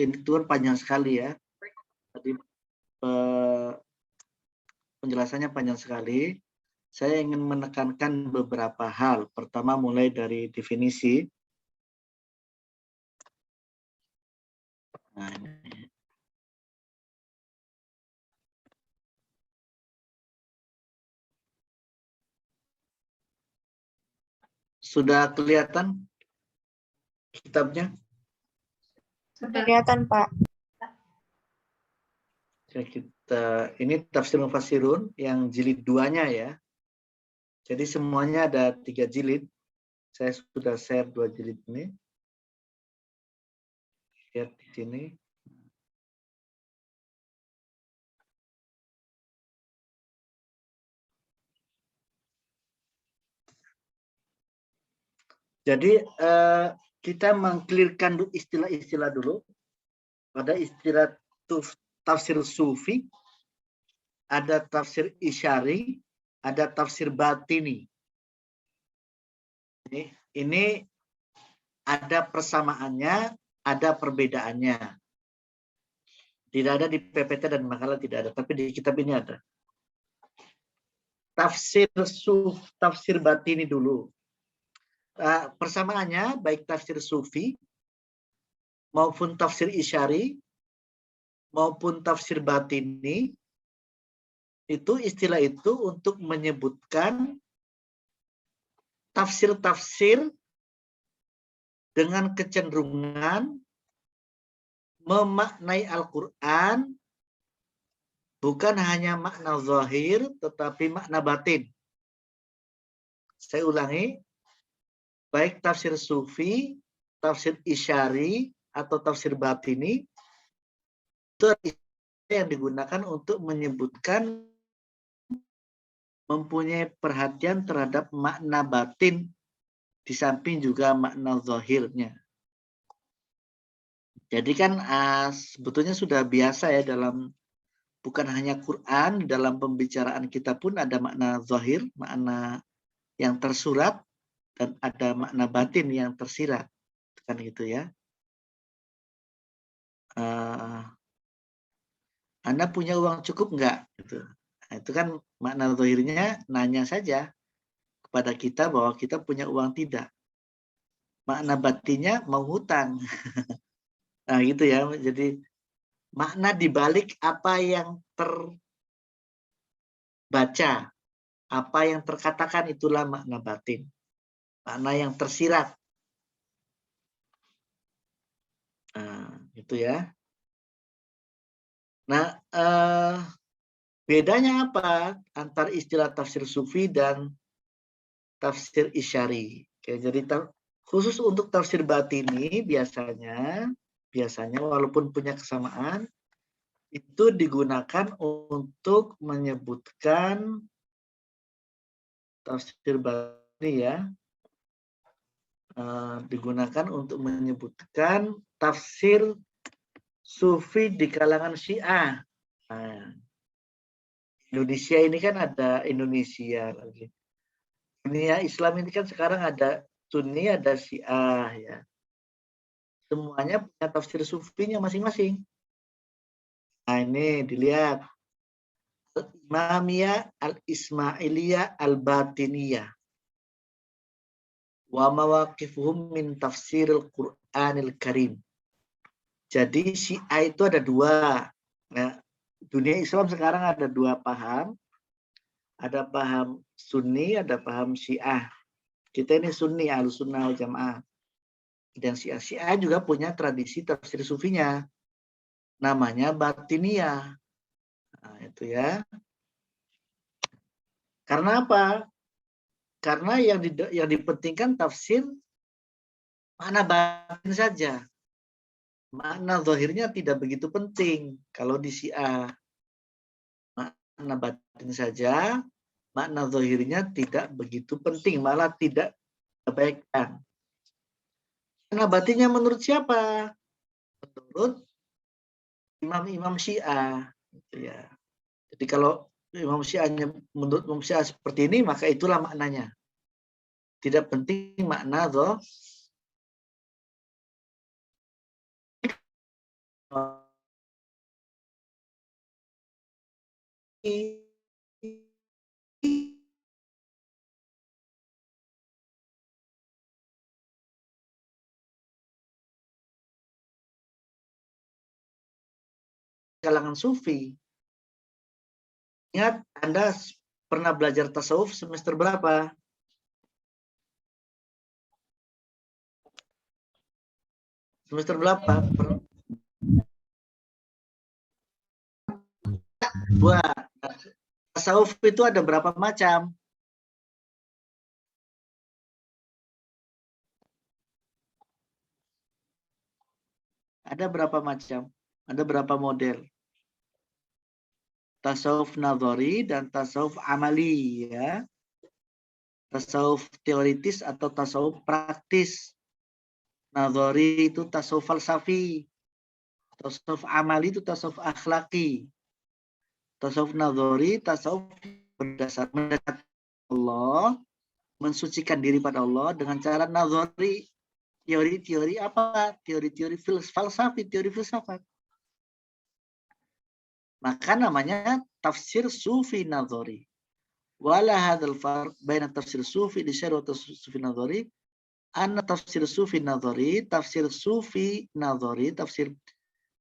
ini tuh panjang sekali ya. Tadi penjelasannya panjang sekali. Saya ingin menekankan beberapa hal. Pertama mulai dari definisi. Nah, ini. Sudah kelihatan kitabnya? Sudah kelihatan, Pak. Ya, ini tafsir mufassirun yang jilid 2-nya ya. Jadi semuanya ada 3 jilid. Saya sudah share 2 jilid ini. Lihat di sini. Jadi kita mengklirkan istilah-istilah dulu. Ada istilah tafsir sufi, ada tafsir isyari, ada tafsir batini. Ini ada persamaannya, ada perbedaannya. Tidak ada di PPT dan makalah tidak ada, tapi di kitab ini ada. Tafsir batini dulu. Persamaannya baik tafsir sufi maupun tafsir isyari maupun tafsir batini itu istilah itu untuk menyebutkan tafsir-tafsir dengan kecenderungan memaknai Al-Quran bukan hanya makna zahir tetapi makna batin. Saya ulangi, baik tafsir sufi, tafsir isyari atau tafsir batini itu yang digunakan untuk menyebutkan mempunyai perhatian terhadap makna batin di samping juga makna zahirnya. Jadi kan sebetulnya sudah biasa ya dalam bukan hanya Quran, dalam pembicaraan kita pun ada makna zahir, makna yang tersurat dan ada makna batin yang tersirat. Kan gitu ya. Anda punya uang cukup enggak? Gitu. Nah, itu kan makna zahirnya nanya saja kepada kita bahwa kita punya uang tidak. Makna batinnya mau hutang. Nah gitu ya. Jadi makna dibalik apa yang terbaca, apa yang terkatakan itulah makna batin. Makna yang tersirat. Nah, gitu ya. Nah, bedanya apa antara istilah tafsir sufi dan tafsir isyari? Oke, jadi khusus untuk tafsir batini biasanya walaupun punya kesamaan itu digunakan untuk menyebutkan tafsir batini ya, digunakan untuk menyebutkan tafsir sufi di kalangan Syiah. Nah, Indonesia ini kan ada Indonesia lagi. Dunia Islam ini kan sekarang ada Sunni, ada Syiah ya. Semuanya punya tafsir sufinya masing-masing. Nah ini dilihat. Al-Imamiyah, Al-Ismailiyah, Al-Batiniyah. Wa mawaqifuhum min tafsiril Qur'anil Karim. Jadi Syiah itu ada 2. Nah, dunia Islam sekarang ada 2 paham. Ada paham Sunni, ada paham Syiah. Kita ini Sunni, Ahlussunnah wal Jamaah. Dan Syiah juga punya tradisi tafsir sufinya. Namanya Batiniyah. Nah, itu ya. Karena apa? Karena yang dipentingkan tafsir makna batin saja. Makna zahirnya tidak begitu penting kalau di Syiah. Makna batin saja, makna zahirnya tidak begitu penting, malah tidak diabaikan. Makna batinnya menurut siapa? Menurut imam-imam Syiah. Gitu ya. Jadi kalau Imam Syiahnya menurut Imam Syiah seperti ini, maka itulah maknanya. Tidak penting makna kalangan sufi. Ingat, Anda pernah belajar tasawuf semester berapa? Semester berapa? Dua. Tasawuf itu ada berapa macam? Ada berapa macam? Ada berapa model? Tasawuf nadhari dan tasawuf amali, ya. Tasawuf teoritis atau tasawuf praktis. Nadhari itu tasawuf falsafi. Tasawuf amali itu tasawuf akhlaki. Tasawuf nadhari, tasawuf berdasarkan Allah, mensucikan diri pada Allah dengan cara nadhari. Teori-teori apa? Teori-teori falsafi, teori filsafat. Maka namanya tafsir sufi nadhari. Wala hadzal farq baina tafsir sufi di syarh wa tafsir sufi nadhari. Anna tafsir sufi nadhari, tafsir sufi nadhari, tafsir.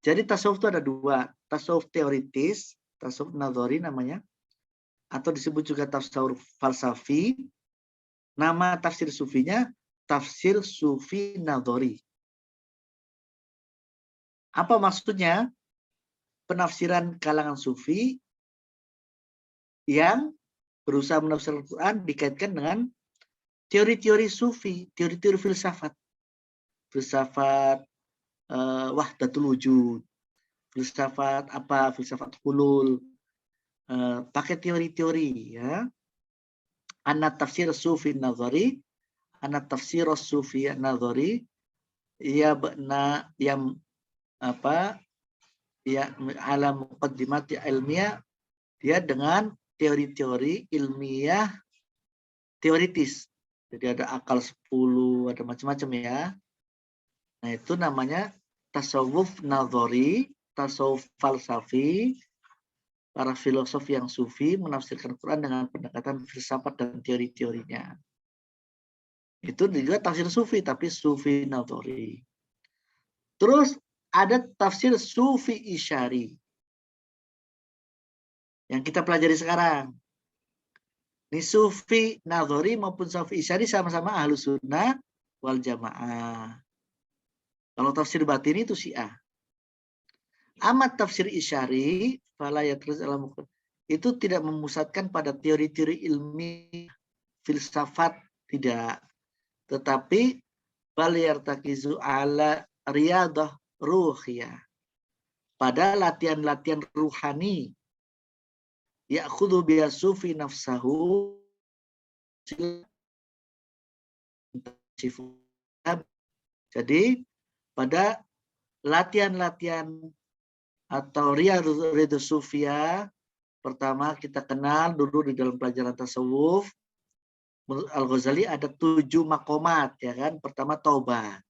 Jadi tasawuf itu ada dua, tasawuf teoritis, tasawuf nadhari namanya, atau disebut juga tasawuf falsafi. Nama tafsir sufinya tafsir sufi nadhari. Apa maksudnya? Penafsiran kalangan sufi yang berusaha menafsirkan Al-Quran dikaitkan dengan teori-teori sufi, teori-teori filsafat. Filsafat wahdatul wujud, filsafat apa? Filsafat hulul. Pakai teori-teori, ya. Anna tafsir sufi nadhari, anna tafsir sufi nadhari, ya bena yang apa? Ya ala muqaddimati ilmiah, dia dengan teori-teori ilmiah teoritis. Jadi ada akal 10, ada macam-macam, ya. Nah, itu namanya tasawuf nadhari, tasawuf falsafi. Para filosof yang sufi menafsirkan Quran dengan pendekatan filsafat dan teori-teorinya. Itu juga tafsir sufi, tapi sufi nadhari. Terus ada tafsir sufi isyari yang kita pelajari sekarang. Ini sufi nadhari maupun sufi isyari sama-sama ahlus sunnah wal jamaah. Kalau tafsir batini itu Syiah. Amat tafsir isyari fala yatruz alam itu tidak memusatkan pada teori-teori ilmiah filsafat, tidak, tetapi bal yartakizu ala riyadah ruhiyah, pada latihan-latihan ruhani, ya'khudhu biya sufi nafsahu, jadi pada latihan-latihan atau riyadhus sufia, pertama kita kenal dulu di dalam pelajaran tasawuf, Al-Ghazali ada 7 makomat, ya kan. Pertama taubat.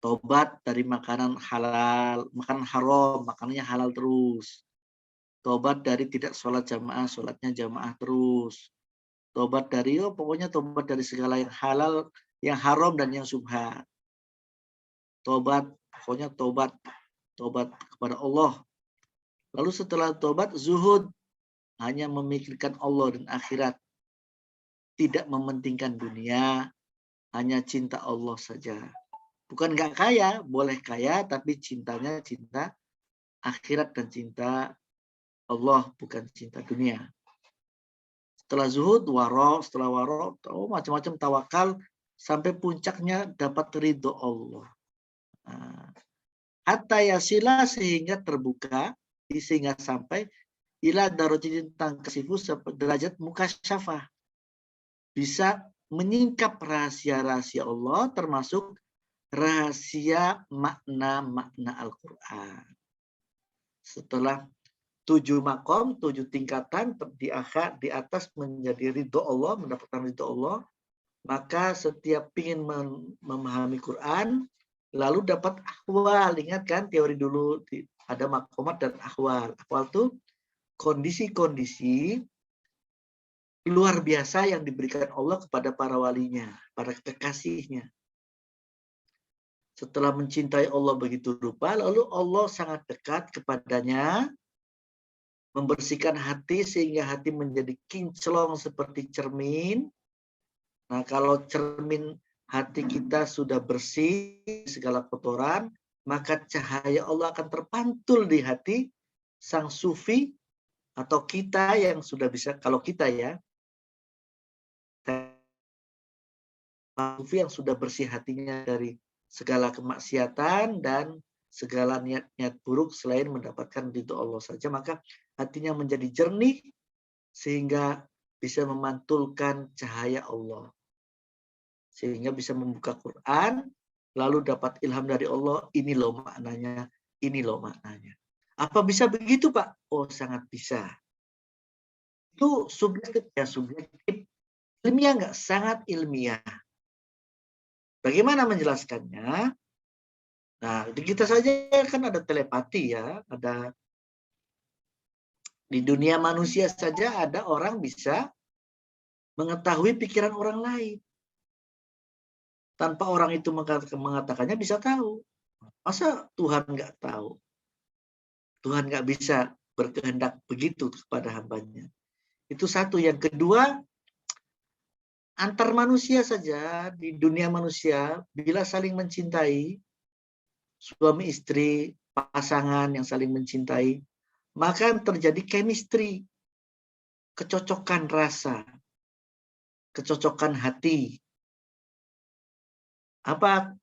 Taubat dari makanan halal, makanan haram, makanannya halal terus. Taubat dari tidak sholat jamaah, sholatnya jamaah terus. Taubat dari, pokoknya taubat dari segala yang halal, yang haram dan yang subhat. Taubat, pokoknya taubat kepada Allah. Lalu setelah taubat, zuhud, hanya memikirkan Allah dan akhirat. Tidak mementingkan dunia, hanya cinta Allah saja. Bukan nggak kaya, boleh kaya, tapi cintanya cinta akhirat dan cinta Allah, bukan cinta dunia. Setelah zuhud, waro, setelah waro, macam-macam tawakal, sampai puncaknya dapat ridho Allah. Hatta yasila, sehingga terbuka, sehingga sampai ila darajat tangkasifu, derajat mukasyafah. Bisa menyingkap rahasia-rahasia Allah, termasuk rahasia makna-makna Al-Quran. Setelah 7 makom, 7 tingkatan di atas menjadi ridho Allah, mendapatkan ridho Allah, maka setiap ingin memahami Quran, lalu dapat ahwal. Ingat kan teori dulu, ada makomat dan ahwal. Ahwal itu kondisi-kondisi luar biasa yang diberikan Allah kepada para walinya, para kekasihnya. Setelah mencintai Allah begitu rupa, lalu Allah sangat dekat kepadanya, membersihkan hati sehingga hati menjadi kinclong seperti cermin. Nah, kalau cermin hati kita sudah bersih segala kotoran, maka cahaya Allah akan terpantul di hati sang sufi atau kita yang sudah bisa, kalau kita ya, sufi yang sudah bersih hatinya dari segala kemaksiatan dan segala niat-niat buruk selain mendapatkan ridho Allah saja, maka hatinya menjadi jernih sehingga bisa memantulkan cahaya Allah. Sehingga bisa membuka Quran, lalu dapat ilham dari Allah, ini loh maknanya, ini loh maknanya. Apa bisa begitu, Pak? Oh, sangat bisa. Itu subjektif ya, subjektif. Ilmiah nggak? Sangat ilmiah. Bagaimana menjelaskannya? Nah, di kita saja kan ada telepati ya, ada di dunia manusia saja ada orang bisa mengetahui pikiran orang lain. Tanpa orang itu mengatakannya bisa tahu. Masa Tuhan nggak tahu? Tuhan nggak bisa berkehendak begitu kepada hambanya. Itu satu. Yang kedua, antar manusia saja, di dunia manusia, bila saling mencintai, suami istri, pasangan yang saling mencintai, maka terjadi chemistry, kecocokan rasa, kecocokan hati. Apa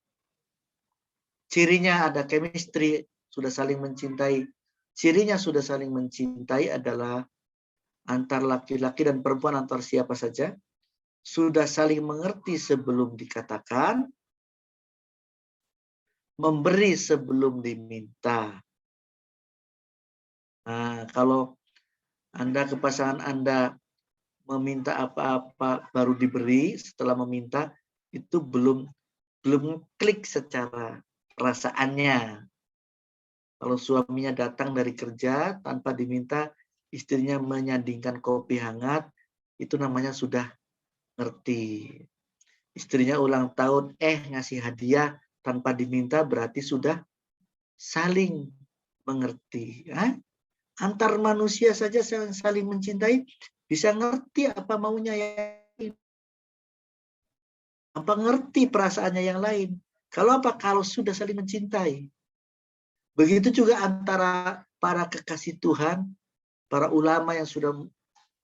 cirinya ada chemistry, sudah saling mencintai. Cirinya sudah saling mencintai adalah antar laki-laki dan perempuan, antar siapa saja, sudah saling mengerti sebelum dikatakan, memberi sebelum diminta. Nah, kalau Anda ke pasangan Anda meminta apa-apa baru diberi, setelah meminta itu belum klik secara perasaannya. Kalau suaminya datang dari kerja tanpa diminta, istrinya menyandingkan kopi hangat, itu namanya sudah ngerti. Istrinya ulang tahun, ngasih hadiah tanpa diminta, berarti sudah saling mengerti. Antar manusia saja saling mencintai, bisa ngerti apa maunya yang lain, apa ngerti perasaannya yang lain. Kalau sudah saling mencintai. Begitu juga antara para kekasih Tuhan, para ulama yang sudah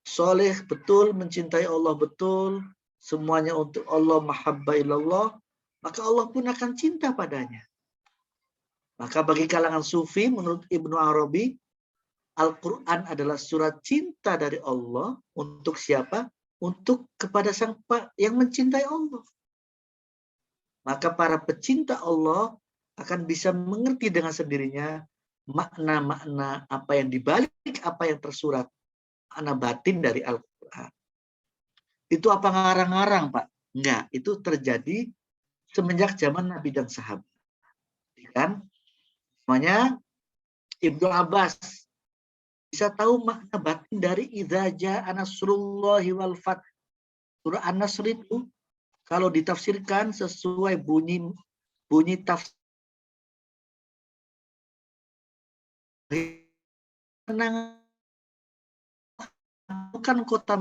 soleh betul, mencintai Allah betul, semuanya untuk Allah, mahabbah ilallah, maka Allah pun akan cinta padanya. Maka bagi kalangan sufi, menurut Ibnu Arabi, Al-Quran adalah surat cinta dari Allah untuk siapa? Untuk kepada sang yang mencintai Allah. Maka para pecinta Allah akan bisa mengerti dengan sendirinya makna-makna apa yang dibalik apa yang tersurat, makna batin dari Al-Quran. Itu apa ngarang-ngarang, Pak? Enggak, itu terjadi semenjak zaman Nabi dan sahabat. Kan? Namanya Ibnu Abbas bisa tahu makna batin dari idza jaa nasrullahi wal fath. Surah An-Nasr itu kalau ditafsirkan sesuai bunyi tafsir, bukan kota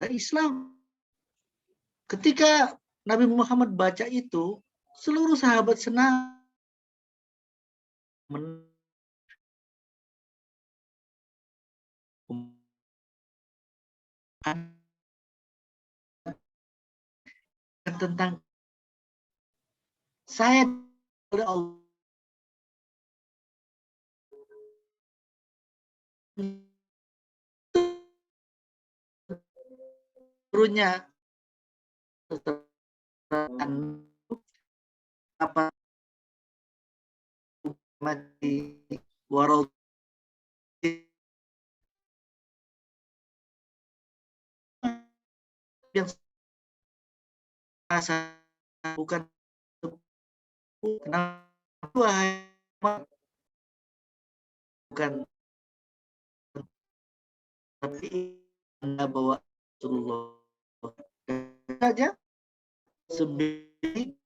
Islam. Ketika Nabi Muhammad baca itu, seluruh sahabat senang. Tentang saya oleh Allah turunnya apa di warol yang rasa bukan kenapa bukan tapi bahwa Rasulullah saja sebagai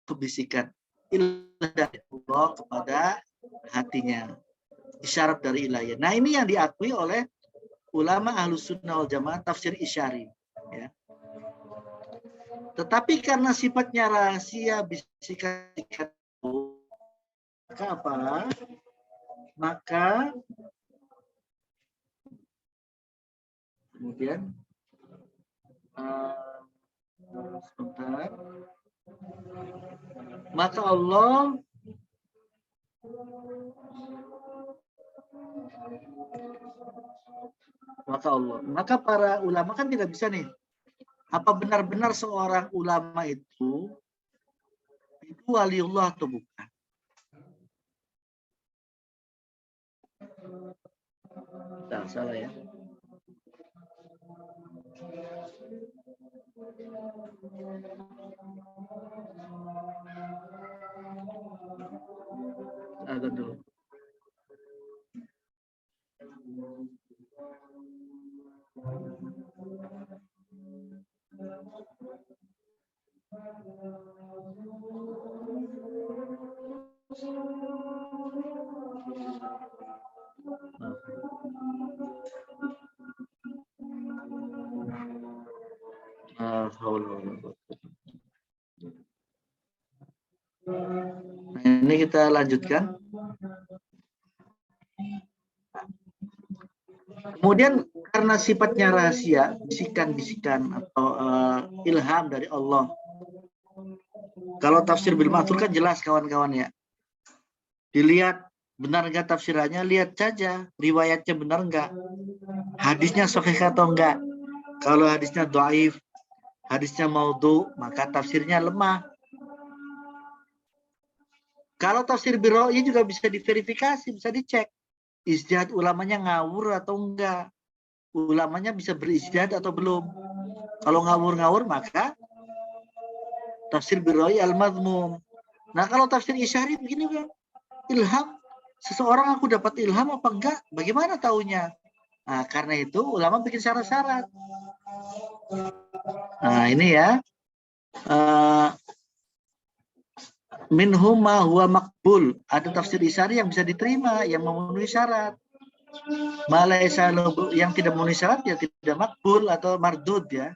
kebisikan ilah dari Allah kepada hatinya, isyarat dari ilahiyah. Nah, ini yang diakui oleh ulama Ahlus Sunnah wal Jamaah, tafsir isyari, ya. Tetapi karena sifatnya rahasia, bisikan, maka apa? Maka kemudian sebentar. Maka Allah maka para ulama kan tidak bisa nih, apa benar-benar seorang ulama itu waliullah atau bukan. Nah, salah ya. Agak dulu. Nah, ini kita lanjutkan. Kemudian karena sifatnya rahasia, bisikan-bisikan atau ilham dari Allah. Kalau tafsir bil ma'thur kan jelas kawan-kawan ya. Dilihat benar enggak tafsirannya, lihat saja riwayatnya benar enggak. Hadisnya sahih atau enggak. Kalau hadisnya dhaif, hadisnya maudhu, maka tafsirnya lemah. Kalau tafsir bil ra'yi juga bisa diverifikasi, bisa dicek. Ijtihad ulamanya ngawur atau enggak. Ulamanya bisa berijtihad atau belum. Kalau ngawur-ngawur maka tafsir bil ra'yi al-madhmum. Nah, kalau tafsir isyari begini kan, ilham, seseorang aku dapat ilham apa enggak? Bagaimana taunya? Nah, karena itu ulama bikin syarat-syarat. Nah, ini ya. Minhum ma huwa makbul. Ada tafsir isyari yang bisa diterima, yang memenuhi syarat. Malaysa yang tidak memenuhi syarat ya tidak makbul atau mardud ya.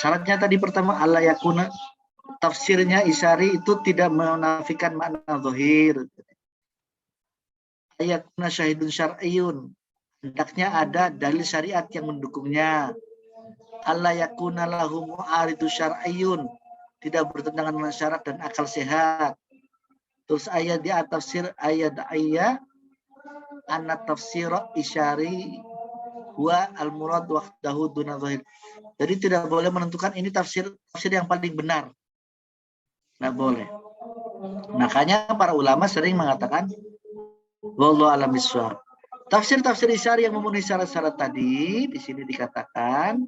Syaratnya tadi pertama Allah yakuna, tafsirnya isyari itu tidak menafikan makna zahir. Ayatna syahidun syar'iyun, hendaknya ada dalil syariat yang mendukungnya. Allah yakuna lahu mu'aridu syar'iyun, tidak bertentangan dengan syarat dan akal sehat. Terus ayat di atas tafsir ayat anna tafsir isyari wa al-murad wahdahu duna zahir. Jadi tidak boleh menentukan ini tafsir yang paling benar. Nggak boleh. Makanya para ulama sering mengatakan wallahu a'lam bishawab. Tafsir isyari yang memenuhi syarat-syarat tadi di sini dikatakan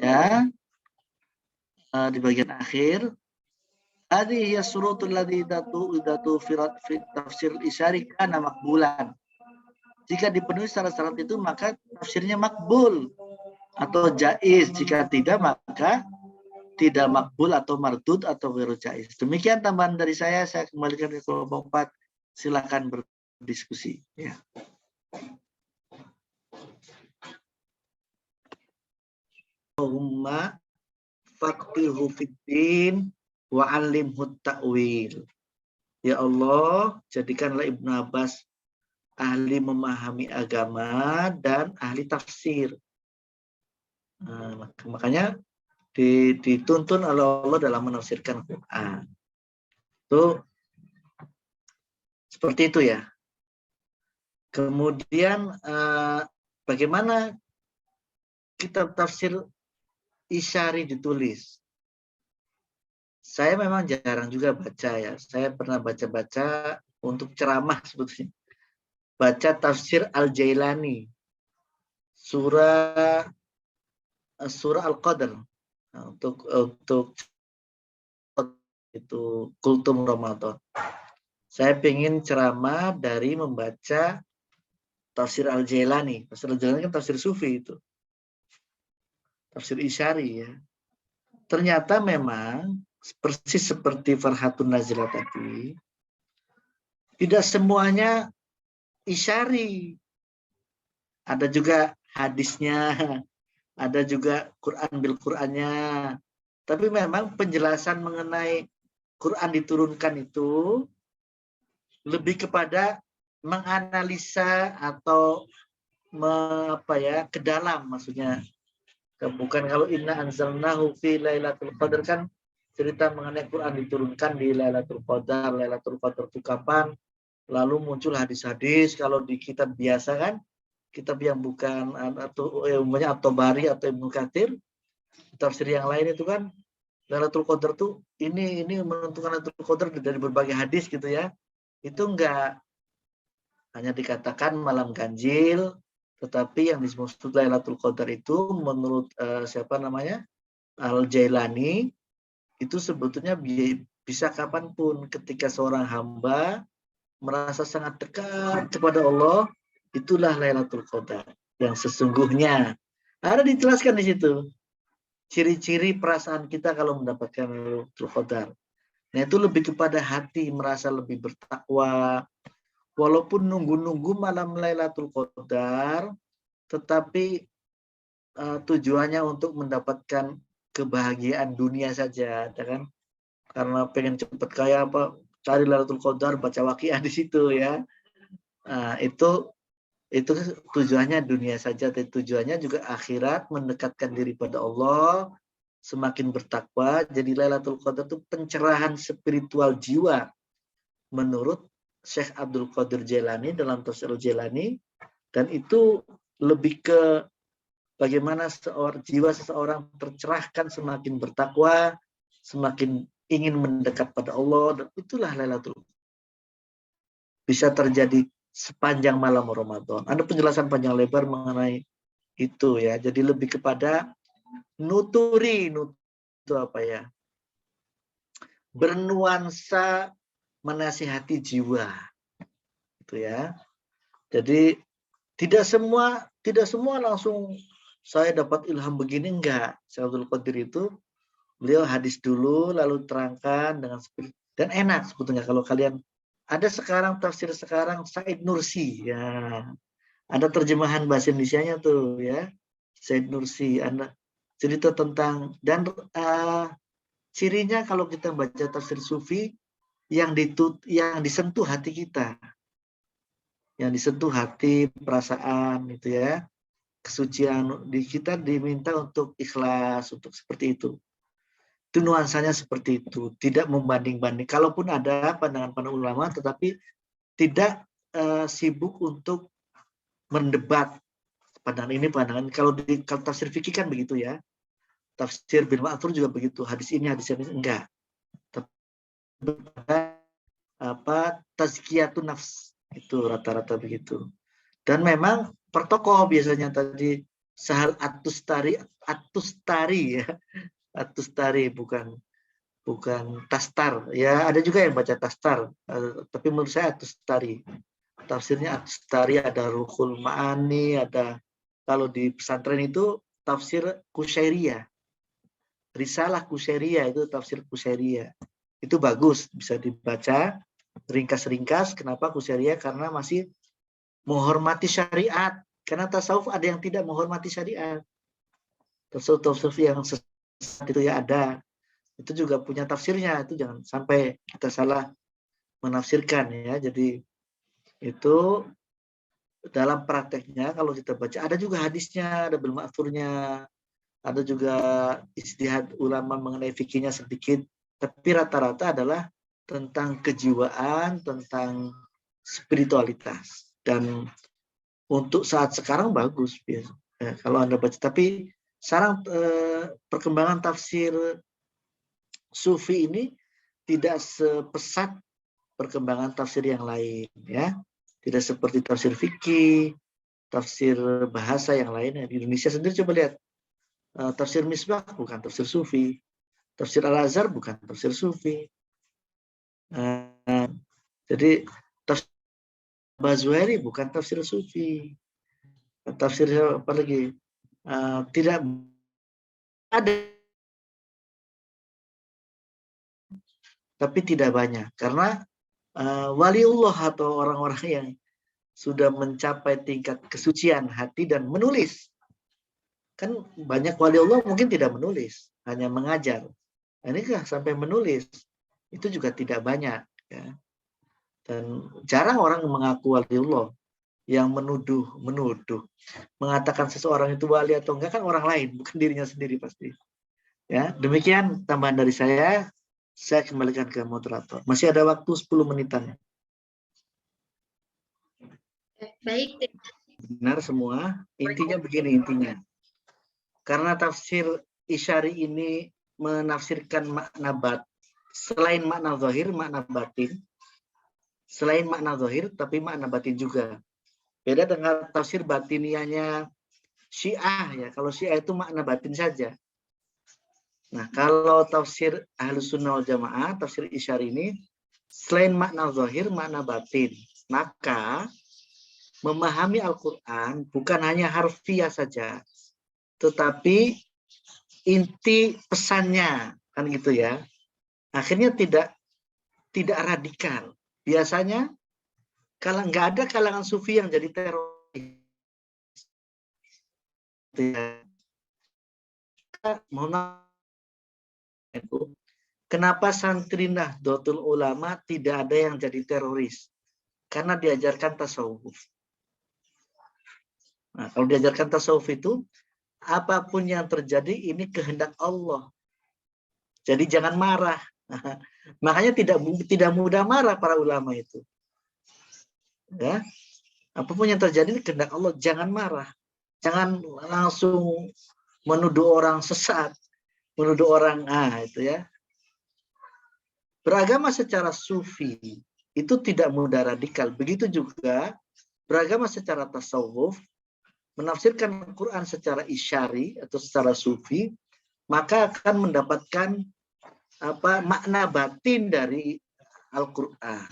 ya di bagian akhir hadhihi syurutul ladzi idatu fi tafsir isyari kana makbulan. Jika dipenuhi syarat-syarat itu maka tafsirnya makbul atau jaiz, jika tidak maka tidak makbul atau mardud atau ghairu jaiz. Demikian tambahan dari saya kembalikan ke kelompok 4. Silakan berdiskusi ya. Allahumma faqihhu fiddin wa 'allimhu ta'wil. Ya Allah, jadikanlah Ibnu Abbas ahli memahami agama dan ahli tafsir. Nah, makanya dituntun oleh Allah dalam menafsirkan Quran. Itu seperti itu ya. Kemudian bagaimana kitab tafsir isyari ditulis? Saya memang jarang juga baca ya. Saya pernah baca-baca untuk ceramah sebetulnya. Baca tafsir Al-Jailani, surah Al-Qadr. Nah, untuk itu kultum Ramadan. Saya ingin ceramah dari membaca tafsir Al-Jailani. Tafsir Al-Jailani kan tafsir sufi itu. Tafsir Isyari ya. Ternyata memang persis seperti Farhatun Nazilah tadi, tidak semuanya Isyari. Ada juga hadisnya, ada juga Quran bil Qurannya. Tapi memang penjelasan mengenai Quran diturunkan itu lebih kepada menganalisa atau ke dalam, maksudnya. Bukan kalau inna anzalnahu fi lailatul qadar kan cerita mengenai Quran diturunkan di Lailatul Qadar. Lailatul Qadar itu kapan? Lalu muncul hadis-hadis. Kalau di kitab biasa kan, kitab yang bukan atau umumnya At-Tabari atau Ibnu Katsir, tafsir yang lain itu kan Lailatul Qadar tuh ini menentukan Lailatul Qadar dari berbagai hadis gitu ya. Itu enggak, hanya dikatakan malam ganjil, tetapi yang dimaksud Lailatul Qadar itu menurut Al-Jailani itu sebetulnya bisa kapanpun ketika seorang hamba merasa sangat dekat kepada Allah, itulah Lailatul Qadar yang sesungguhnya. Ada dijelaskan di situ ciri-ciri perasaan kita kalau mendapatkan Lailatul Qadar. Nah, itu lebih kepada hati merasa lebih bertakwa. Walaupun nunggu-nunggu malam Lailatul Qadar, tetapi tujuannya untuk mendapatkan kebahagiaan dunia saja, ya kan? Karena pengen cepat kaya cari Lailatul Qadar, baca Waqiah di situ ya. Nah, itu tujuannya dunia saja, tapi tujuannya juga akhirat, mendekatkan diri pada Allah, semakin bertakwa. Jadi Lailatul Qadar itu pencerahan spiritual jiwa menurut Syekh Abdul Qadir Jailani dalam tafsir Jailani, dan itu lebih ke bagaimana jiwa seseorang tercerahkan semakin bertakwa, semakin ingin mendekat pada Allah, dan itulah Lailatul Qadar. Bisa terjadi sepanjang malam Ramadan. Ada penjelasan panjang lebar mengenai itu ya. Jadi lebih kepada nuturi itu bernuansa menasihati jiwa. Itu ya. Jadi tidak semua langsung saya dapat ilham begini, enggak. Syekh Abdul Qadir itu beliau hadis dulu lalu terangkan dengan spirit, dan enak sebetulnya kalau kalian ada sekarang tafsir sekarang Said Nursi ya. Ada terjemahan bahasa Indonesianya tuh ya. Said Nursi, Anda cerita tentang, dan cirinya kalau kita baca tafsir sufi yang disentuh hati kita. Yang disentuh hati, perasaan itu ya. Kesucian di kita diminta untuk ikhlas, untuk seperti itu. Itu nuansanya seperti itu, tidak membanding-banding. Kalaupun ada pandangan-pandangan ulama, tetapi tidak sibuk untuk mendebat pandangan ini, pandangan. Kalau tafsir fikih kan begitu ya. Tafsir bin Ma'thur juga begitu. Hadis ini enggak. Tazkiyatun nafs itu rata-rata begitu. Dan memang pertokoh biasanya tadi Sahal Atustari ya. Atustari bukan Tastar. Ya, ada juga yang baca Tastar. Tapi menurut saya Atustari. Tafsirnya Atustari, ada Ruhul Ma'ani, ada kalau di pesantren itu tafsir Kusyairiyah. Risalah Kusyairiyah itu tafsir Kusyairiyah. Itu bagus, bisa dibaca ringkas-ringkas. Kenapa Kusyairiyah? Karena masih menghormati syariat. Karena tasawuf ada yang tidak menghormati syariat. Tasawuf yang sesat itu ya ada. Itu juga punya tafsirnya. Itu jangan sampai kita salah menafsirkan ya. Jadi itu dalam prakteknya kalau kita baca ada juga hadisnya, ada bil ma'thurnya, ada juga ijtihad ulama mengenai fikihnya sedikit, tapi rata-rata adalah tentang kejiwaan, tentang spiritualitas. Dan untuk saat sekarang bagus ya, kalau Anda baca. Tapi sekarang perkembangan tafsir sufi ini tidak sepesat perkembangan tafsir yang lain ya. Tidak seperti tafsir fikih, tafsir bahasa yang lain. Di Indonesia sendiri coba lihat, tafsir Misbah bukan tafsir sufi, tafsir Al-Azhar bukan tafsir sufi. Jadi tafsir Zuhairi bukan tafsir sufi. Tafsir apa lagi? Tidak ada, tapi tidak banyak. Karena waliullah atau orang-orang yang sudah mencapai tingkat kesucian hati dan menulis. Kan banyak waliullah mungkin tidak menulis, hanya mengajar. Ini kan sampai menulis, itu juga tidak banyak. Ya. Dan jarang orang mengaku waliullah. Yang menuduh, mengatakan seseorang itu wali atau enggak kan orang lain, bukan dirinya sendiri pasti. Ya, demikian tambahan dari saya. Saya kembalikan ke moderator. Masih ada waktu 10 menitan. Baik. Benar semua. Intinya begini intinya. Karena tafsir Isyari ini menafsirkan makna selain makna zahir, makna batin. Selain makna zahir, tapi makna batin juga. Beda dengan tafsir batinianya Syiah ya. Kalau Syiah itu makna batin saja. Nah, kalau tafsir Ahlus Sunnah wal Jamaah, tafsir Isyari ini selain makna zahir, makna batin. Maka memahami Al-Qur'an bukan hanya harfiah saja, tetapi inti pesannya kan gitu ya. Akhirnya tidak radikal. Biasanya kalau nggak ada kalangan sufi yang jadi teroris. Kenapa santri Nahdlatul Ulama tidak ada yang jadi teroris? Karena diajarkan tasawuf. Nah, kalau diajarkan tasawuf itu, apapun yang terjadi ini kehendak Allah. Jadi jangan marah. Makanya tidak mudah marah para ulama itu. Ya, apapun yang terjadi ini kehendak Allah, jangan marah. Jangan langsung menuduh orang sesat, menuduh orang itu ya. Beragama secara sufi itu tidak mudah radikal. Begitu juga beragama secara tasawuf, menafsirkan Al-Quran secara isyari atau secara sufi, maka akan mendapatkan makna batin dari Al-Quran.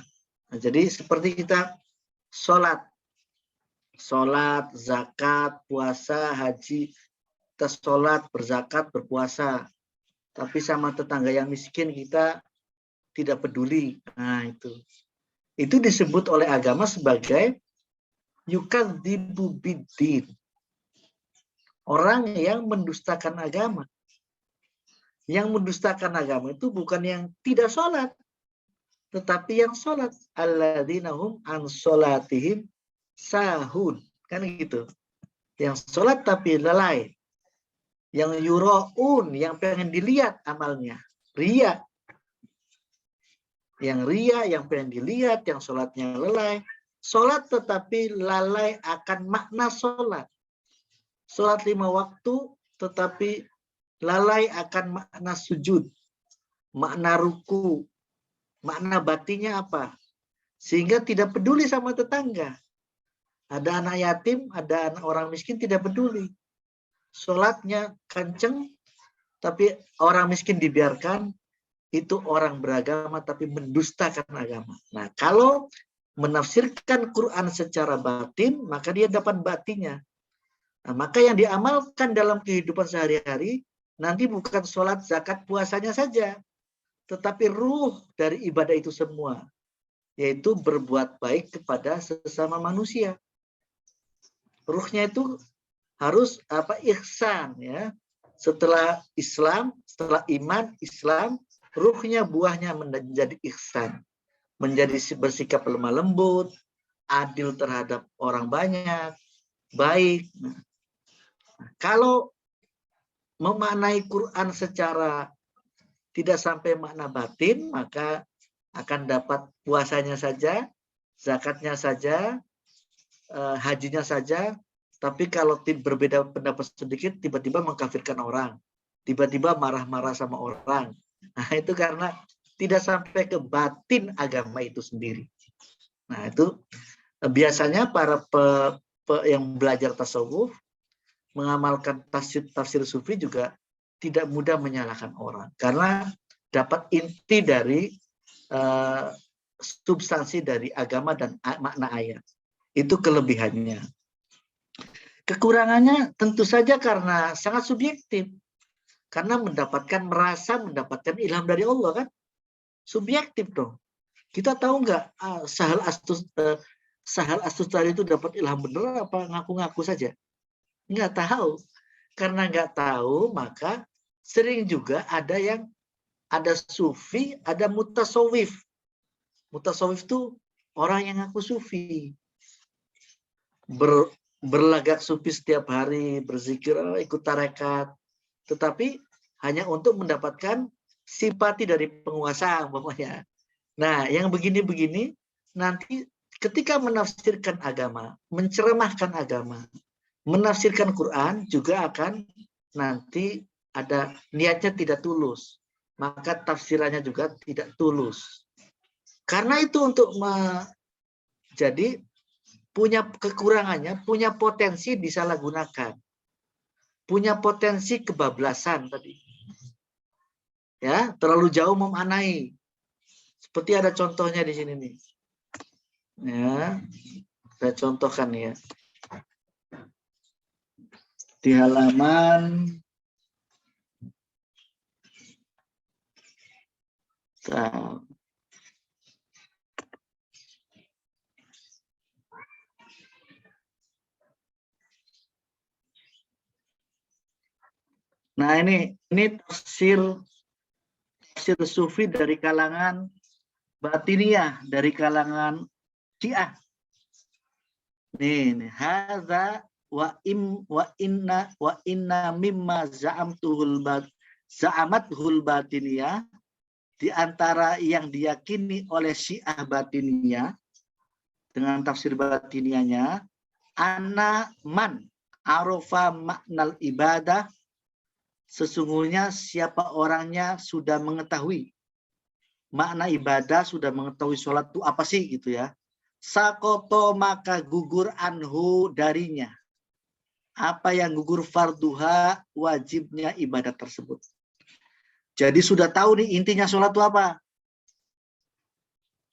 Nah, jadi seperti kita sholat, zakat, puasa, haji, kita sholat, berzakat, berpuasa, tapi sama tetangga yang miskin kita tidak peduli. Nah, itu disebut oleh agama sebagai yukadzibu biddin. Orang yang mendustakan agama. Yang mendustakan agama itu bukan yang tidak sholat, tetapi yang sholat. Alladzina hum an sholatihim sahun. Kan gitu. Yang sholat tapi lalai. Yang yura'un, yang pengen dilihat amalnya. Ria. Yang ria, yang pengen dilihat, yang sholatnya lalai. Sholat tetapi lalai akan makna sholat. Sholat 5 waktu tetapi lalai akan makna sujud, makna ruku, makna batinnya apa. Sehingga tidak peduli sama tetangga. Ada anak yatim, ada anak orang miskin tidak peduli. Sholatnya kenceng, tapi orang miskin dibiarkan, itu orang beragama tapi mendustakan agama. Nah, kalau menafsirkan Quran secara batin, maka dia dapat batinnya. Nah, maka yang diamalkan dalam kehidupan sehari-hari, nanti bukan sholat, zakat, puasanya saja, tetapi ruh dari ibadah itu semua, yaitu berbuat baik kepada sesama manusia. Ruhnya itu harus ihsan ya. Setelah Islam, setelah iman, Islam, ruhnya buahnya menjadi ihsan, menjadi bersikap lemah lembut, adil terhadap orang banyak, baik. Nah, kalau memaknai Quran secara tidak sampai makna batin, maka akan dapat puasanya saja, zakatnya saja, hajinya saja. Tapi kalau berbeda pendapat sedikit, tiba-tiba mengkafirkan orang, tiba-tiba marah-marah sama orang. Nah, itu karena tidak sampai ke batin agama itu sendiri. Nah, itu biasanya para yang belajar tasawuf mengamalkan tafsir sufi juga tidak mudah menyalahkan orang, karena dapat inti dari substansi dari agama dan makna ayat. Itu kelebihannya. Kekurangannya tentu saja karena sangat subjektif. Karena merasa mendapatkan ilham dari Allah kan. Subjektif dong. Kita tahu nggak Sahal Astustari itu dapat ilham bener apa ngaku-ngaku saja? Nggak tahu. Karena nggak tahu, maka sering juga ada sufi, ada mutasawif. Mutasawif itu orang yang ngaku sufi. Berlagak sufi setiap hari, berzikir, ikut tarekat. Tetapi hanya untuk mendapatkan simpati dari penguasa, umpamanya. Nah, yang begini-begini, nanti ketika menafsirkan agama, mencermahkan agama, menafsirkan Quran, juga akan nanti ada niatnya tidak tulus. Maka tafsirannya juga tidak tulus. Karena itu jadi punya kekurangannya, punya potensi disalahgunakan. Punya potensi kebablasan tadi. Ya, terlalu jauh memaknai. Seperti ada contohnya di sini nih. Ya, saya contohkan ya. Di halaman nah ini tafsir sufi dari kalangan Batiniyah, dari kalangan Syiah. Nih, hadza wa inna mimma za'amathul Batiniyah, di antara yang diyakini oleh Syiah Batiniyah dengan tafsir Batiniyahnya, anna man arofa maknal ibadah, sesungguhnya siapa orangnya sudah mengetahui makna ibadah, sudah mengetahui sholat itu apa sih gitu ya. Sakoto maka gugur anhu darinya. Apa yang gugur farduha, wajibnya ibadah tersebut. Jadi sudah tahu nih intinya sholat itu apa.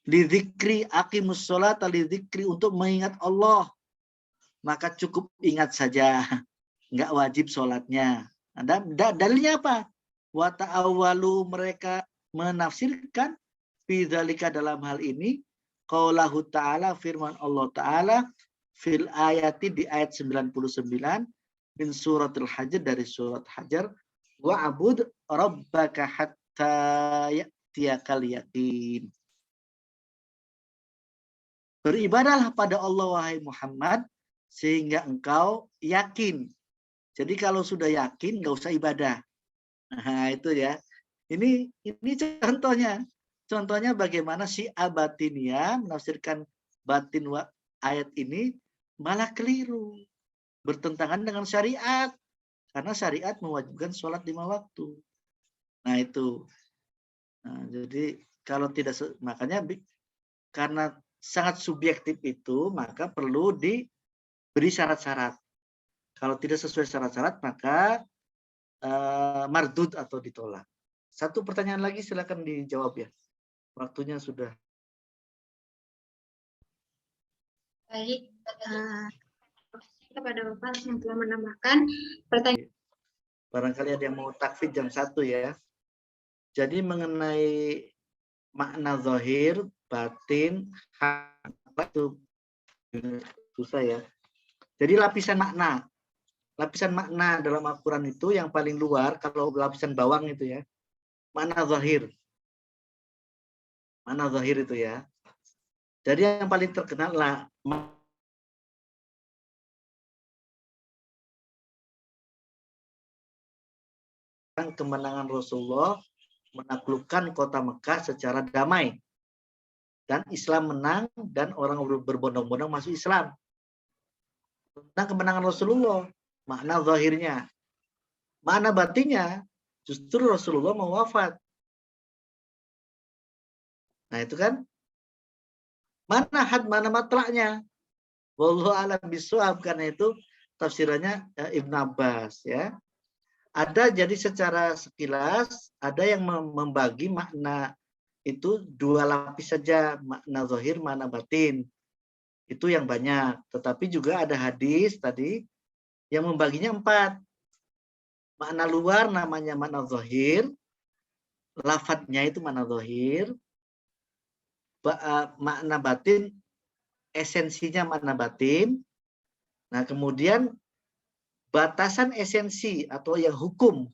Lidzikri aqimus sholat, lidzikri untuk mengingat Allah. Maka cukup ingat saja. Nggak wajib sholatnya. Dalilnya apa? Wa ta'awwalu, mereka menafsirkan bidzalika, dalam hal ini, qaulahu ta'ala, firman Allah ta'ala, fil ayati, di ayat 99 min suratul Hajar, dari surat Hajar, wa'bud rabbaka hatta ya'tiyakal yaqin. Beribadahlah pada Allah wahai Muhammad sehingga engkau yakin. Jadi kalau sudah yakin nggak usah ibadah. Nah itu ya. Ini contohnya. Contohnya bagaimana si Batiniyah menafsirkan batin ayat ini malah keliru. Bertentangan dengan syariat. Karena syariat mewajibkan sholat 5 waktu. Nah itu. Nah, jadi kalau tidak, makanya karena sangat subjektif itu, maka perlu diberi syarat-syarat. Kalau tidak sesuai syarat-syarat, maka mardud atau ditolak. Satu pertanyaan lagi, silakan dijawab ya. Waktunya sudah. Baik, kepada Bapak yang telah menambahkan pertanyaan. Barangkali ada yang mau takfid jam 1 ya. Jadi mengenai makna zahir, batin, itu susah ya. Jadi lapisan makna. Lapisan makna dalam Al-Quran itu yang paling luar, kalau lapisan bawang itu ya, makna zahir. Makna zahir itu ya. Jadi yang paling terkenal lah kemenangan Rasulullah menaklukkan kota Mekah secara damai. Dan Islam menang dan orang berbondong-bondong masuk Islam. Tentang kemenangan Rasulullah, makna zahirnya. Makna batinnya, justru Rasulullah mau wafat. Nah itu kan, mana matlaknya. Wallahu a'lam bishawab, karena itu tafsirannya Ibn Abbas ya. Ada, jadi secara sekilas ada yang membagi makna itu 2 lapis saja, makna zahir, makna batin. Itu yang banyak. Tetapi juga ada hadis tadi yang membaginya 4. Makna luar namanya makna zahir, lafadznya itu makna zahir, makna batin esensinya makna batin. Nah, kemudian batasan esensi atau yang hukum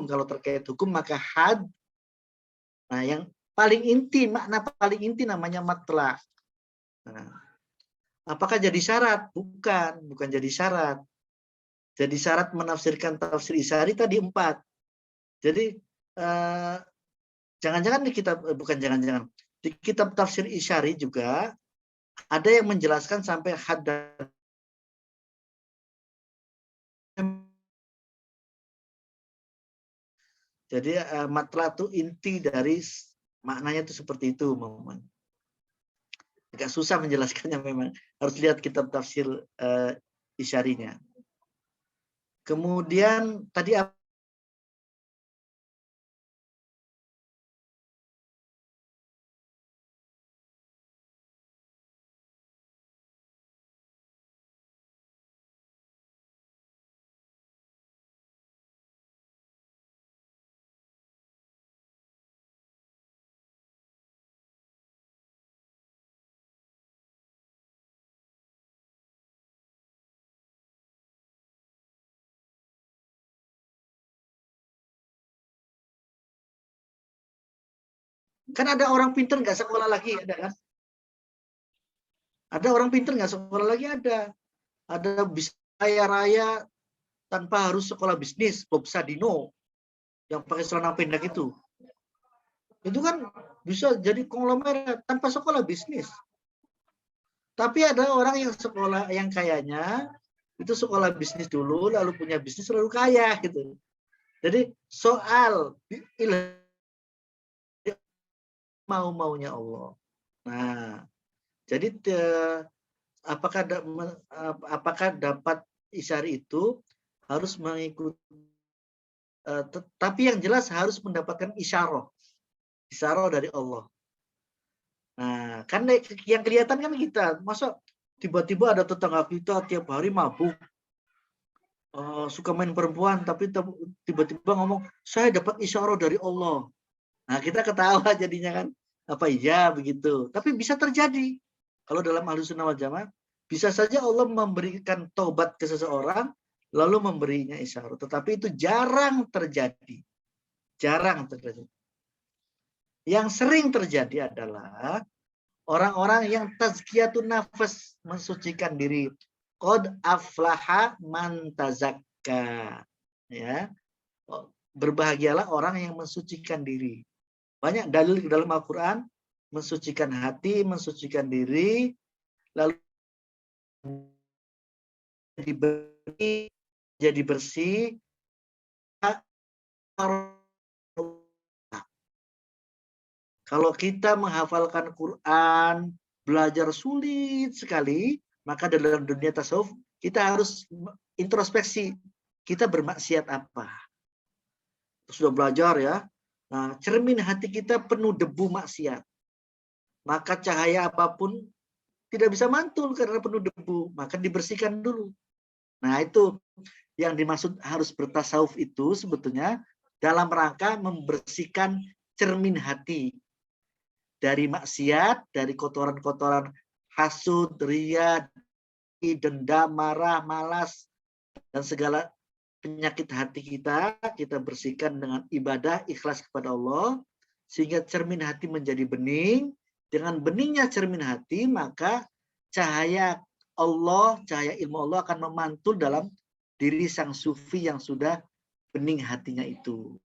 kalau terkait hukum maka had. Nah, yang paling inti, makna paling inti namanya matla. Nah, apakah jadi syarat? Bukan jadi syarat. Jadi syarat menafsirkan tafsir Isyari tadi 4. Jadi jangan-jangan di kitab, bukan jangan-jangan, di kitab tafsir Isyari juga ada yang menjelaskan sampai had. Jadi matla itu inti dari maknanya itu seperti itu, Muhammad. Agak susah menjelaskannya memang. Harus lihat kitab tafsir Isyarinya. Kemudian tadi kan ada orang pinter nggak sekolah lagi, ada kan? Ada orang pinter nggak sekolah lagi, ada. Ada bisa kaya raya tanpa harus sekolah bisnis, Bob Sadino yang pakai celana pendek itu. Itu kan bisa jadi konglomerat tanpa sekolah bisnis. Tapi ada orang yang sekolah, yang kayaknya itu sekolah bisnis dulu, lalu punya bisnis, lalu kaya gitu. Jadi soal mau-maunya Allah. Nah, jadi apakah dapat isyari itu harus mengikuti, tapi yang jelas harus mendapatkan isyarah dari Allah. Nah, kan yang kelihatan kan kita, masa tiba-tiba ada tetangga kita tiap hari mabuk, suka main perempuan, tapi tiba-tiba ngomong, saya dapat isyarah dari Allah. Nah, kita ketawa jadinya kan, apa iya begitu. Tapi bisa terjadi. Kalau dalam Ahlussunnah wal Jamaah, bisa saja Allah memberikan taubat ke seseorang, lalu memberinya isyarah. Tetapi itu jarang terjadi. Jarang terjadi. Yang sering terjadi adalah orang-orang yang tazkiyatun nafas, mensucikan diri. Qad aflaha man tazakka. Ya. Berbahagialah orang yang mensucikan diri. Banyak dalil dalam Al-Quran mensucikan hati, mensucikan diri, lalu jadi bersih. Kalau kita menghafalkan Quran, belajar sulit sekali, maka dalam dunia tasawuf kita harus introspeksi. Kita bermaksiat apa? Sudah belajar ya. Nah, cermin hati kita penuh debu maksiat. Maka cahaya apapun tidak bisa mantul karena penuh debu. Maka dibersihkan dulu. Nah, itu yang dimaksud harus bertasawuf itu sebetulnya dalam rangka membersihkan cermin hati dari maksiat, dari kotoran-kotoran hasud, riya, dendam, marah, malas, dan segala penyakit hati kita bersihkan dengan ibadah, ikhlas kepada Allah, sehingga cermin hati menjadi bening. Dengan beningnya cermin hati, maka cahaya Allah, cahaya ilmu Allah akan memantul dalam diri sang sufi yang sudah bening hatinya itu.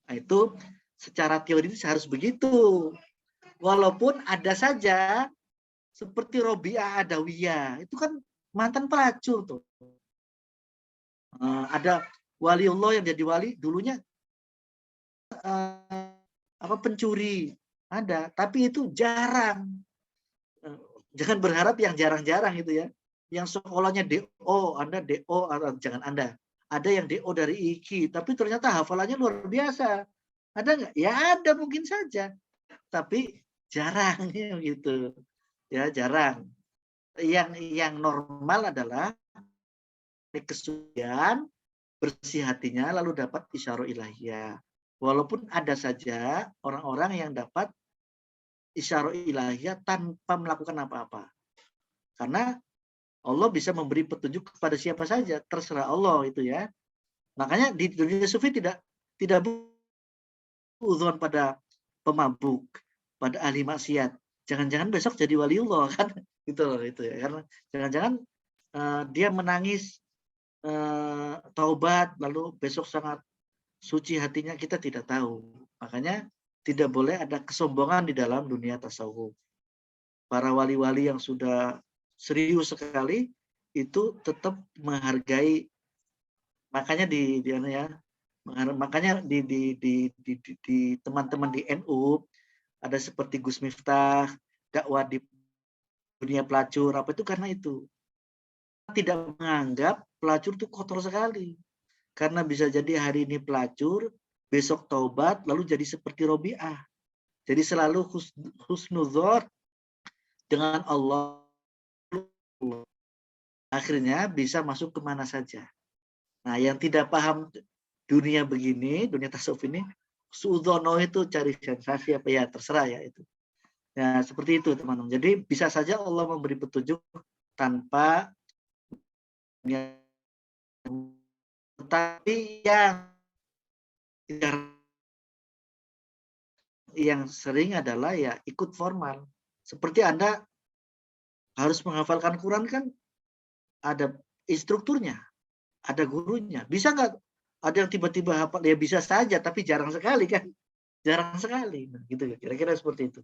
Nah, itu secara teoritis harus begitu. Walaupun ada saja seperti Robi'ah Adawiyah, itu kan mantan pelacur tuh. Ada waliullah yang jadi wali dulunya pencuri, ada, tapi itu jarang. Jangan berharap yang jarang-jarang gitu ya. Yang sekolahnya DO, Anda DO, jangan Anda. Ada yang DO dari IKI, tapi ternyata hafalannya luar biasa. Ada nggak? Ya ada, mungkin saja. tapi jarang gitu. Ya, jarang. Yang normal adalah kesucian, bersih hatinya lalu dapat isyarah ilahiyah. Walaupun ada saja orang-orang yang dapat isyarah ilahiyah tanpa melakukan apa-apa. Karena Allah bisa memberi petunjuk kepada siapa saja, terserah Allah itu ya. Makanya di dunia sufi tidak udzon pada pemabuk, pada ahli maksiat. Jangan-jangan besok jadi waliullah kan gitu loh itu ya. Karena jangan-jangan dia menangis taubat lalu besok sangat suci hatinya, kita tidak tahu. Makanya tidak boleh ada kesombongan di dalam dunia tasawuf. Para wali-wali yang sudah serius sekali itu tetap menghargai, makanya makanya di teman-teman di NU ada seperti Gus Miftah, dakwah di dunia pelacur apa itu karena itu. Tidak menganggap pelacur itu kotor sekali. Karena bisa jadi hari ini pelacur, besok taubat, lalu jadi seperti Robi'ah. Jadi selalu husnuzon dengan Allah. Akhirnya bisa masuk kemana saja. Nah, yang tidak paham dunia begini, dunia tasawuf ini, suudzono itu cari sensasi apa ya, terserah ya itu. Nah, seperti itu teman-teman. Jadi bisa saja Allah memberi petunjuk tanpa tetapi yang sering adalah ya ikut formal. Seperti Anda harus menghafalkan Quran kan ada instrukturnya, ada gurunya. Bisa nggak ada yang tiba-tiba hafal? Ya bisa saja, tapi jarang sekali kan. Jarang sekali. Nah, gitu kira-kira seperti itu.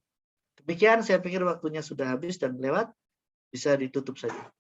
Demikian saya pikir waktunya sudah habis dan lewat. Bisa ditutup saja.